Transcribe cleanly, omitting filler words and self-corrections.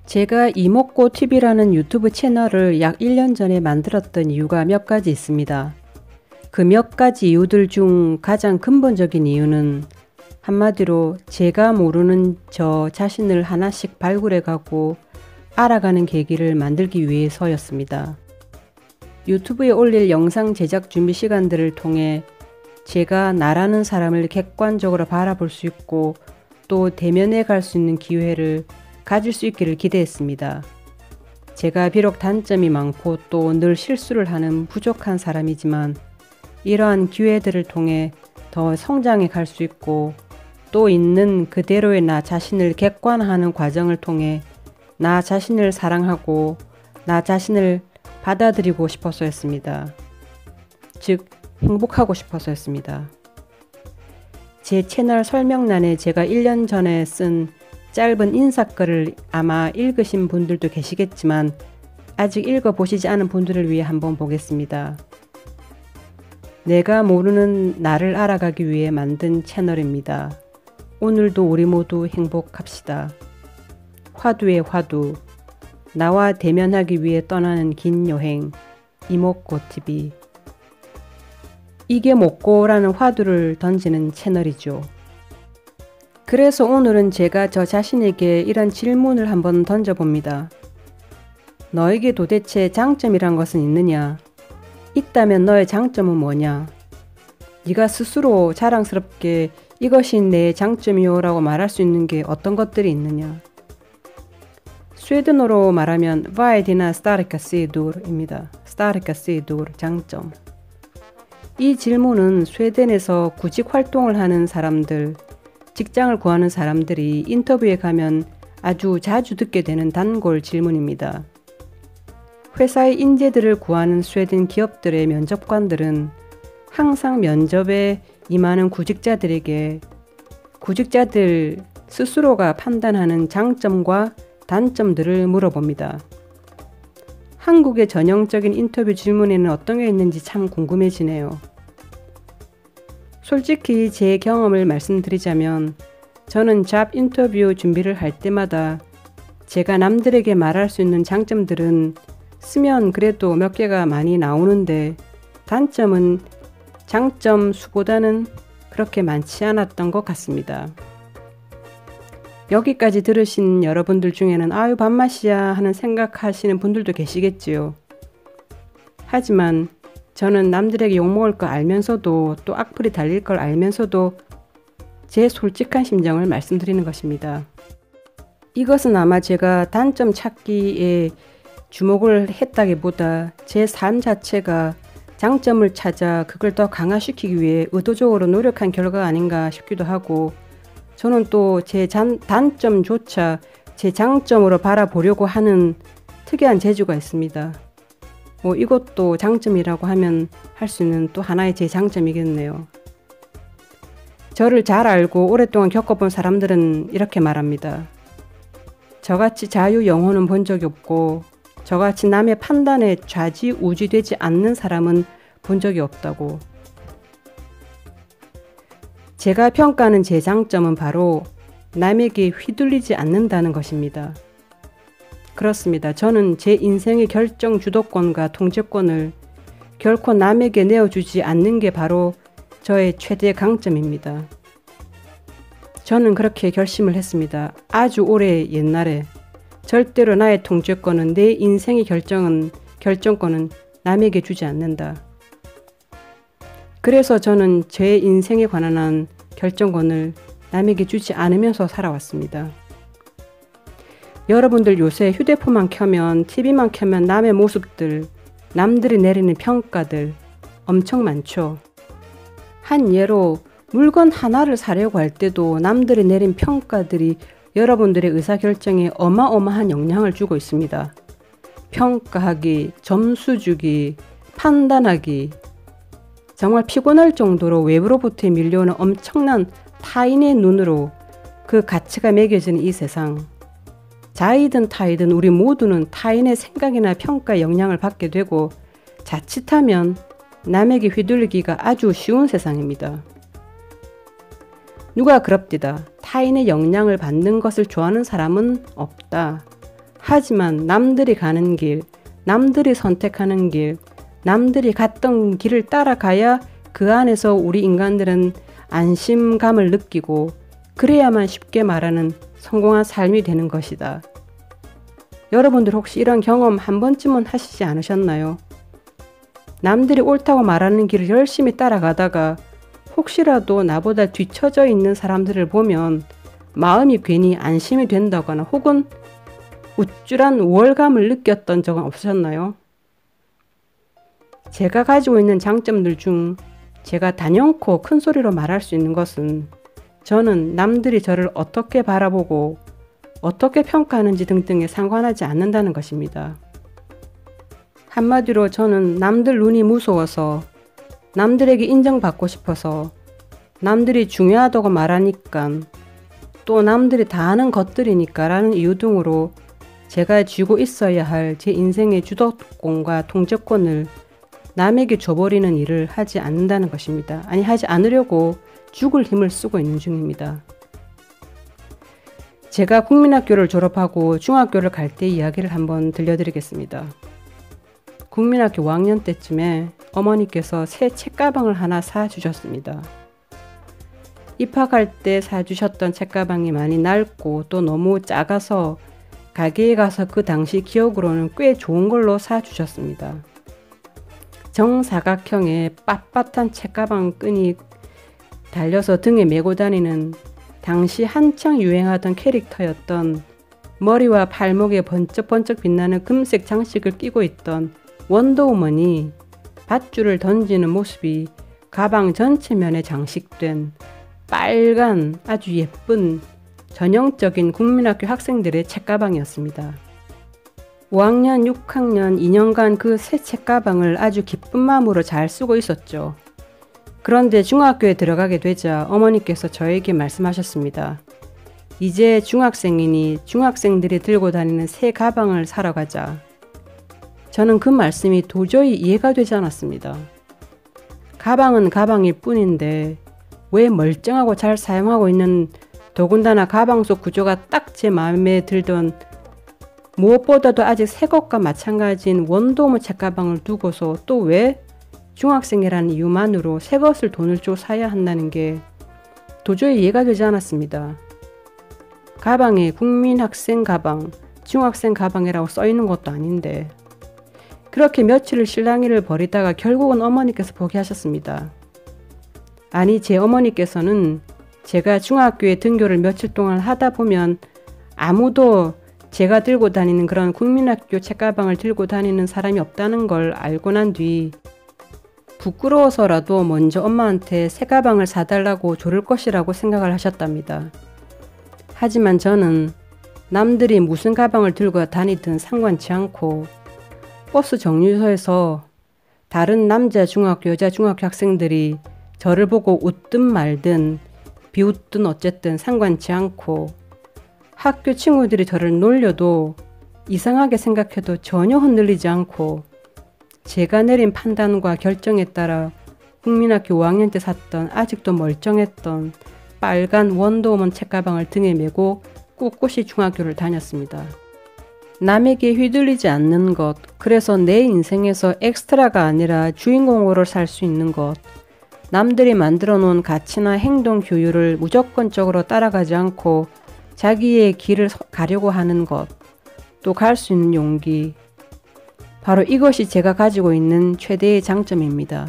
제가 이목고TV라는 유튜브 채널을 약 1년 전에 만들었던 이유가 몇 가지 있습니다. 그 몇 가지 이유들 중 가장 근본적인 이유는 한마디로 제가 모르는 저 자신을 하나씩 발굴해가고 알아가는 계기를 만들기 위해서였습니다. 유튜브에 올릴 영상 제작 준비 시간들을 통해 제가 나라는 사람을 객관적으로 바라볼 수 있고 또 대면해 갈 수 있는 기회를 가질 수 있기를 기대했습니다. 제가 비록 단점이 많고 또 늘 실수를 하는 부족한 사람이지만 이러한 기회들을 통해 더 성장해 갈 수 있고 또 있는 그대로의 나 자신을 객관화하는 과정을 통해 나 자신을 사랑하고 나 자신을 받아들이고 싶어서였습니다. 즉, 행복하고 싶어서였습니다. 제 채널 설명란에 제가 1년 전에 쓴 짧은 인사글을 아마 읽으신 분들도 계시겠지만 아직 읽어보시지 않은 분들을 위해 한번 보겠습니다. 내가 모르는 나를 알아가기 위해 만든 채널입니다. 오늘도 우리 모두 행복합시다. 화두의 화두, 나와 대면하기 위해 떠나는 긴 여행, 이목고TV. 이게 뭐고라는 화두를 던지는 채널이죠. 그래서 오늘은 제가 저 자신에게 이런 질문을 한번 던져봅니다. 너에게 도대체 장점이란 것은 있느냐? 있다면 너의 장점은 뭐냐? 네가 스스로 자랑스럽게 이것이 내 장점이요 라고 말할 수 있는 게 어떤 것들이 있느냐? 스웨덴어로 말하면 Vad är dina starka sidor입니다. starka sidor, 장점. 이 질문은 스웨덴에서 구직 활동을 하는 사람들, 직장을 구하는 사람들이 인터뷰에 가면 아주 자주 듣게 되는 단골 질문입니다. 회사의 인재들을 구하는 스웨덴 기업들의 면접관들은 항상 면접에 임하는 구직자들에게 구직자들 스스로가 판단하는 장점과 단점들을 물어봅니다. 한국의 전형적인 인터뷰 질문에는 어떤 게 있는지 참 궁금해지네요. 솔직히 제 경험을 말씀드리자면 저는 잡 인터뷰 준비를 할 때마다 제가 남들에게 말할 수 있는 장점들은 쓰면 그래도 몇 개가 많이 나오는데 단점은 장점 수보다는 그렇게 많지 않았던 것 같습니다. 여기까지 들으신 여러분들 중에는 아유 밥맛이야 하는 생각하시는 분들도 계시겠지요. 하지만 저는 남들에게 욕먹을 거 알면서도 또 악플이 달릴 걸 알면서도 제 솔직한 심정을 말씀드리는 것입니다. 이것은 아마 제가 단점 찾기에 주목을 했다기보다 제 삶 자체가 장점을 찾아 그걸 더 강화시키기 위해 의도적으로 노력한 결과가 아닌가 싶기도 하고 저는 또 제 단점조차 제 장점으로 바라보려고 하는 특이한 재주가 있습니다. 이것도 장점이라고 하면 할 수 있는 또 하나의 제 장점이겠네요. 저를 잘 알고 오랫동안 겪어본 사람들은 이렇게 말합니다. 저같이 자유 영혼은 본 적이 없고 저같이 남의 판단에 좌지우지되지 않는 사람은 본 적이 없다고. 제가 평가하는 제 장점은 바로 남에게 휘둘리지 않는다는 것입니다. 그렇습니다. 저는 제 인생의 결정 주도권과 통제권을 결코 남에게 내어주지 않는 게 바로 저의 최대 강점입니다. 저는 그렇게 결심을 했습니다. 아주 오래 옛날에 절대로 나의 통제권은 내 인생의 결정권은 남에게 주지 않는다. 그래서 저는 제 인생에 관한 결정권을 남에게 주지 않으면서 살아왔습니다. 여러분들 요새 휴대폰만 켜면 TV만 켜면 남의 모습들, 남들이 내리는 평가들 엄청 많죠. 한 예로 물건 하나를 사려고 할 때도 남들이 내린 평가들이 여러분들의 의사결정에 어마어마한 영향을 주고 있습니다. 평가하기, 점수 주기, 판단하기, 정말 피곤할 정도로 외부로부터 밀려오는 엄청난 타인의 눈으로 그 가치가 매겨지는 이 세상. 자이든 타이든 우리 모두는 타인의 생각이나 평가에 영향을 받게 되고 자칫하면 남에게 휘둘리기가 아주 쉬운 세상입니다. 누가 그럽디다. 타인의 영향을 받는 것을 좋아하는 사람은 없다. 하지만 남들이 가는 길, 남들이 선택하는 길, 남들이 갔던 길을 따라가야 그 안에서 우리 인간들은 안심감을 느끼고 그래야만 쉽게 말하는 성공한 삶이 되는 것이다. 여러분들 혹시 이런 경험 한 번쯤은 하시지 않으셨나요? 남들이 옳다고 말하는 길을 열심히 따라가다가 혹시라도 나보다 뒤처져 있는 사람들을 보면 마음이 괜히 안심이 된다거나 혹은 우쭐한 우월감을 느꼈던 적은 없으셨나요? 제가 가지고 있는 장점들 중 제가 단연코 큰 소리로 말할 수 있는 것은 저는 남들이 저를 어떻게 바라보고 어떻게 평가하는지 등등에 상관하지 않는다는 것입니다. 한마디로 저는 남들 눈이 무서워서, 남들에게 인정받고 싶어서, 남들이 중요하다고 말하니까, 또 남들이 다 아는 것들이니까 라는 이유 등으로 제가 쥐고 있어야 할 제 인생의 주도권과 통제권을 남에게 줘버리는 일을 하지 않는다는 것입니다. 아니, 하지 않으려고 죽을 힘을 쓰고 있는 중입니다. 제가 국민학교를 졸업하고 중학교를 갈 때 이야기를 한번 들려드리겠습니다. 국민학교 5학년 때쯤에 어머니께서 새 책가방을 하나 사주셨습니다. 입학할 때 사주셨던 책가방이 많이 낡고 또 너무 작아서 가게에 가서 그 당시 기억으로는 꽤 좋은 걸로 사주셨습니다. 정사각형의 빳빳한 책가방 끈이 달려서 등에 메고 다니는 당시 한창 유행하던 캐릭터였던 머리와 발목에 번쩍번쩍 빛나는 금색 장식을 끼고 있던 원더우먼이 밧줄을 던지는 모습이 가방 전체면에 장식된 빨간 아주 예쁜 전형적인 국민학교 학생들의 책가방이었습니다. 5학년, 6학년 2년간 그 새 책가방을 아주 기쁜 마음으로 잘 쓰고 있었죠. 그런데 중학교에 들어가게 되자 어머니께서 저에게 말씀하셨습니다. 이제 중학생이니 중학생들이 들고 다니는 새 가방을 사러 가자. 저는 그 말씀이 도저히 이해가 되지 않았습니다. 가방은 가방일 뿐인데 왜 멀쩡하고 잘 사용하고 있는, 더군다나 가방 속 구조가 딱 제 마음에 들던 무엇보다도 아직 새 것과 마찬가지인 원더우먼 책가방을 두고서 또 왜 중학생이라는 이유만으로 새 것을 돈을 주고 사야 한다는 게 도저히 이해가 되지 않았습니다. 가방에 국민학생 가방, 중학생 가방이라고 써 있는 것도 아닌데. 그렇게 며칠을 실랑이를 벌이다가 결국은 어머니께서 포기하셨습니다. 아니, 제 어머니께서는 제가 중학교에 등교를 며칠 동안 하다 보면 아무도 제가 들고 다니는 그런 국민학교 책가방을 들고 다니는 사람이 없다는 걸 알고 난 뒤 부끄러워서라도 먼저 엄마한테 새 가방을 사달라고 조를 것이라고 생각을 하셨답니다. 하지만 저는 남들이 무슨 가방을 들고 다니든 상관치 않고 버스 정류소에서 다른 남자 중학교, 여자 중학교 학생들이 저를 보고 웃든 말든 비웃든 어쨌든 상관치 않고 학교 친구들이 저를 놀려도 이상하게 생각해도 전혀 흔들리지 않고 제가 내린 판단과 결정에 따라 국민학교 5학년 때 샀던 아직도 멀쩡했던 빨간 원더우먼 책가방을 등에 메고 꿋꿋이 중학교를 다녔습니다. 남에게 휘둘리지 않는 것, 그래서 내 인생에서 엑스트라가 아니라 주인공으로 살 수 있는 것, 남들이 만들어 놓은 가치나 행동 규율을 무조건적으로 따라가지 않고 자기의 길을 가려고 하는 것, 또 갈 수 있는 용기, 바로 이것이 제가 가지고 있는 최대의 장점입니다.